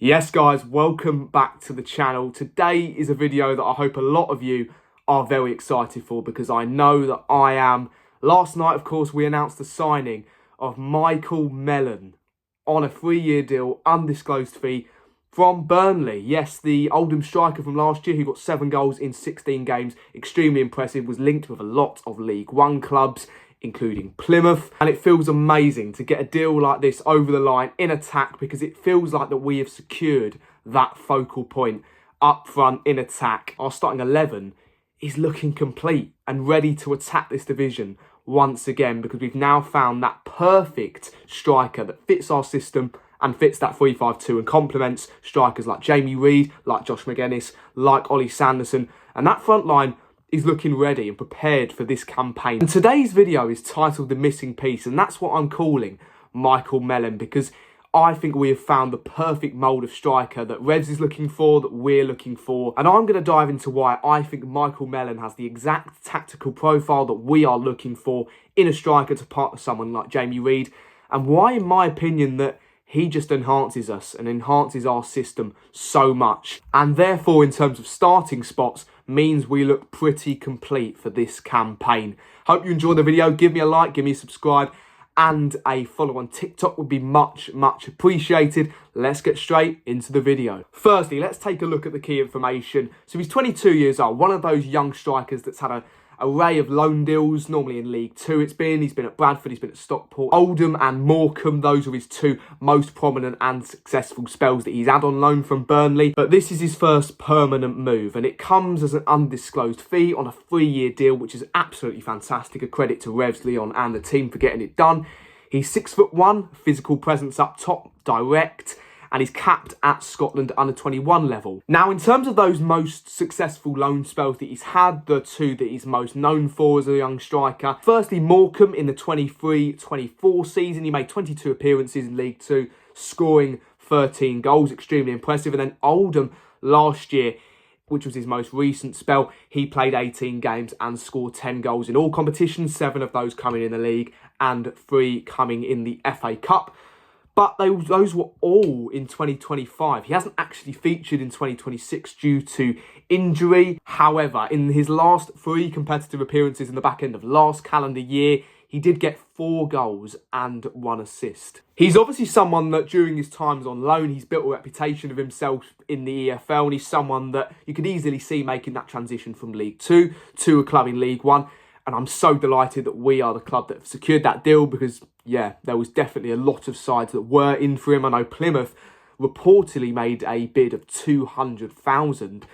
Yes guys, welcome back to the channel. Today is a video that I hope a lot of you are very excited for because I know that I am. Last night, of course, we announced the signing of Mellon on a 3-year deal, undisclosed fee from Burnley. Yes, the Oldham striker from last year who got 7 goals in 16 games, extremely impressive, was linked with a lot of League One clubs, including Plymouth, and it feels amazing to get a deal like this over the line in attack because it feels like that we have secured that focal point up front in attack. Our starting 11 is looking complete and ready to attack this division once again because we've now found that perfect striker that fits our system and fits that 3-5-2 and complements strikers like Jamie Reid, like Josh McGuinness, like Ollie Sanderson, and that front line is looking ready and prepared for this campaign. And today's video is titled The Missing Piece, and that's what I'm calling Mellon because I think we have found the perfect mould of striker that Revs is looking for, that we're looking for. And I'm going to dive into why I think Mellon has the exact tactical profile that we are looking for in a striker to partner someone like Jamie Reid, and why, in my opinion, that he just enhances us and enhances our system so much. And therefore, in terms of starting spots, means we look pretty complete for this campaign. Hope you enjoyed the video. Give me a like, give me a subscribe, and a follow on TikTok would be much appreciated. Let's get straight into the video. Firstly, let's take a look at the key information. So he's 22 years old, one of those young strikers that's had an array of loan deals, normally in League Two. He's been at Bradford, he's been at Stockport, Oldham and Morecambe. Those are his two most prominent and successful spells that he's had on loan from Burnley. But this is his first permanent move, and it comes as an undisclosed fee on a 3-year deal, which is absolutely fantastic. A credit to Revs, Leon and the team for getting it done. He's 6'1", physical presence up top, direct, and he's capped at Scotland under-21 level. Now, in terms of those most successful loan spells that he's had, the two that he's most known for as a young striker, firstly, Morecambe in the 23-24 season, he made 22 appearances in League Two, scoring 13 goals, extremely impressive. And then Oldham last year, which was his most recent spell, he played 18 games and scored 10 goals in all competitions, 7 of those coming in the league and 3 coming in the FA Cup. But those were all in 2025. He hasn't actually featured in 2026 due to injury. However, in his last 3 competitive appearances in the back end of last calendar year, he did get 4 goals and 1 assist. He's obviously someone that during his times on loan, he's built a reputation of himself in the EFL, and he's someone that you could easily see making that transition from League Two to a club in League One. And I'm so delighted that we are the club that have secured that deal because, yeah, there was definitely a lot of sides that were in for him. I know Plymouth reportedly made a bid of 200,000,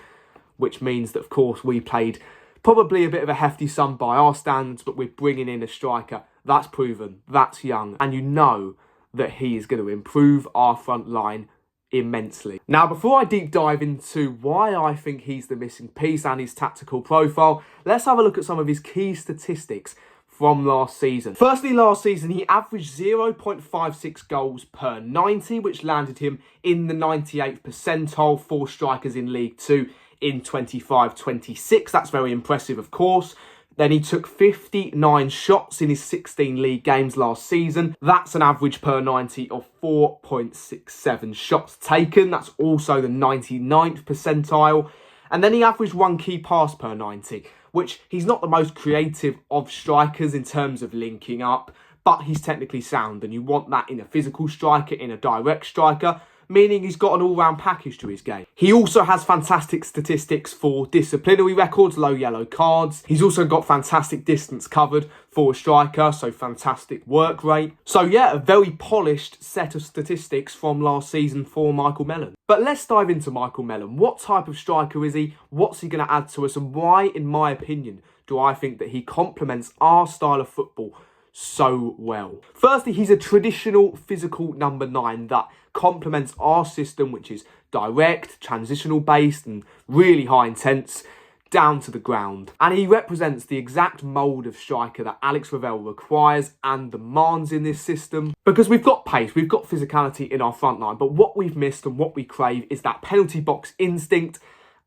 which means that, of course, we paid probably a bit of a hefty sum by our standards, but we're bringing in a striker that's proven, that's young, and you know that he is going to improve our front line immensely. Now, before I deep dive into why I think he's the missing piece and his tactical profile, let's have a look at some of his key statistics from last season. Firstly, last season, he averaged 0.56 goals per 90, which landed him in the 98th percentile for strikers in League Two in 25-26. That's very impressive, of course. Then he took 59 shots in his 16 league games last season. That's an average per 90 of 4.67 shots taken. That's also the 99th percentile. And then he averaged 1 key pass per 90, which he's not the most creative of strikers in terms of linking up, but he's technically sound, and you want that in a physical striker, in a direct striker, meaning he's got an all-round package to his game. He also has fantastic statistics for disciplinary records, low yellow cards. He's also got fantastic distance covered for a striker, so fantastic work rate. So yeah, a very polished set of statistics from last season for Mellon. But let's dive into Mellon. What type of striker is he? What's he going to add to us? And why, in my opinion, do I think that he complements our style of football so well? Firstly, he's a traditional physical number 9 that complements our system, which is direct, transitional based and really high intense, down to the ground. And he represents the exact mould of striker that Alex Ravel requires and demands in this system. Because we've got pace, we've got physicality in our front line, but what we've missed and what we crave is that penalty box instinct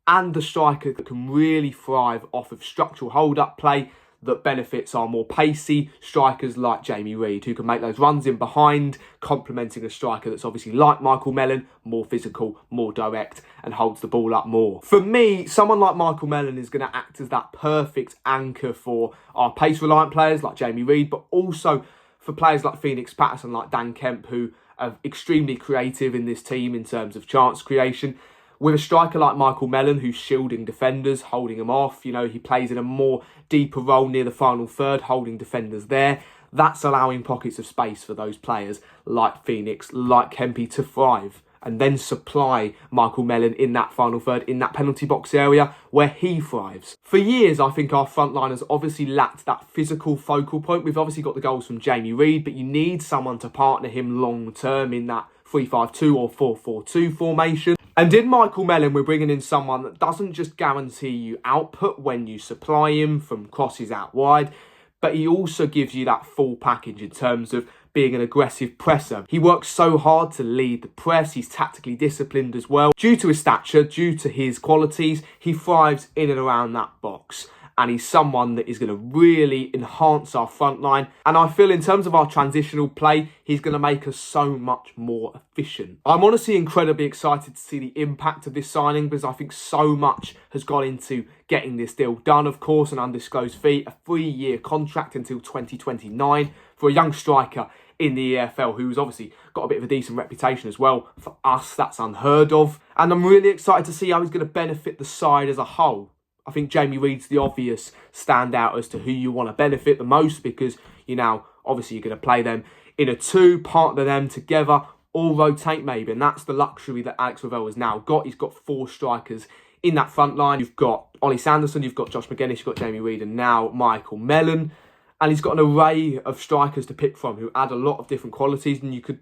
and the striker that can really thrive off of structural hold-up play, that benefits our more pacey strikers like Jamie Reid, who can make those runs in behind, complementing a striker that's obviously like Michael Mellon, more physical, more direct, and holds the ball up more. For me, someone like Michael Mellon is going to act as that perfect anchor for our pace-reliant players like Jamie Reid, but also for players like Phoenix Patterson, like Dan Kemp, who are extremely creative in this team in terms of chance creation. With a striker like Michael Mellon, who's shielding defenders, holding them off, he plays in a more deeper role near the final third, holding defenders there. That's allowing pockets of space for those players like Phoenix, like Kempy to thrive, and then supply Michael Mellon in that final third, in that penalty box area where he thrives. For years, I think our front line has obviously lacked that physical focal point. We've obviously got the goals from Jamie Reid, but you need someone to partner him long term in that 3-5-2 or 4-4-2 formation. And in Michael Mellon, we're bringing in someone that doesn't just guarantee you output when you supply him from crosses out wide, but he also gives you that full package in terms of being an aggressive presser. He works so hard to lead the press. He's tactically disciplined as well. Due to his stature, due to his qualities, he thrives in and around that box. And he's someone that is going to really enhance our front line. And I feel in terms of our transitional play, he's going to make us so much more efficient. I'm honestly incredibly excited to see the impact of this signing, because I think so much has gone into getting this deal done. Of course, an undisclosed fee, a 3-year contract until 2029 for a young striker in the EFL who's obviously got a bit of a decent reputation as well. For us, that's unheard of. And I'm really excited to see how he's going to benefit the side as a whole. I think Jamie Reid's the obvious standout as to who you want to benefit the most, because obviously you're going to play them in a 2, partner them together, or rotate maybe. And that's the luxury that Alex Ravel has now got. He's got 4 strikers in that front line. You've got Ollie Sanderson, you've got Josh McGuinness, you've got Jamie Reid, and now Michael Mellon. And he's got an array of strikers to pick from who add a lot of different qualities, and you could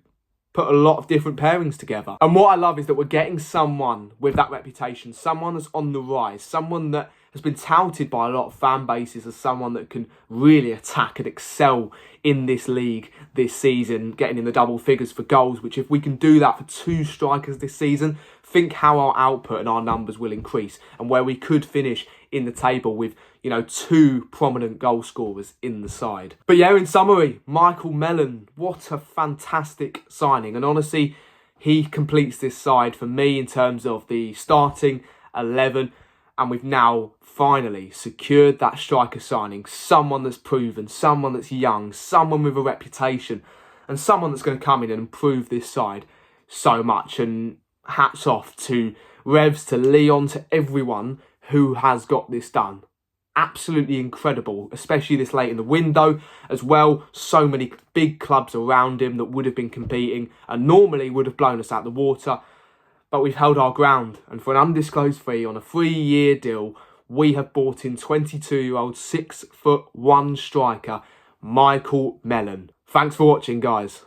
put a lot of different pairings together. And what I love is that we're getting someone with that reputation, someone that's on the rise, someone that has been touted by a lot of fan bases as someone that can really attack and excel in this league this season, getting in the double figures for goals, which if we can do that for 2 strikers this season, think how our output and our numbers will increase, and where we could finish in the table with 2 prominent goal scorers in the side. But yeah, in summary, Michael Mellon, what a fantastic signing. And honestly, he completes this side for me in terms of the starting 11. And we've now finally secured that striker signing. Someone that's proven, someone that's young, someone with a reputation, and someone that's going to come in and improve this side so much. And hats off to Revs, to Leon, to everyone who has got this done. Absolutely incredible, especially this late in the window as well. So many big clubs around him that would have been competing and normally would have blown us out the water. But we've held our ground, and for an undisclosed fee on a 3-year deal, we have bought in 22-year-old 6'1" striker Michael Mellon. Thanks for watching, guys.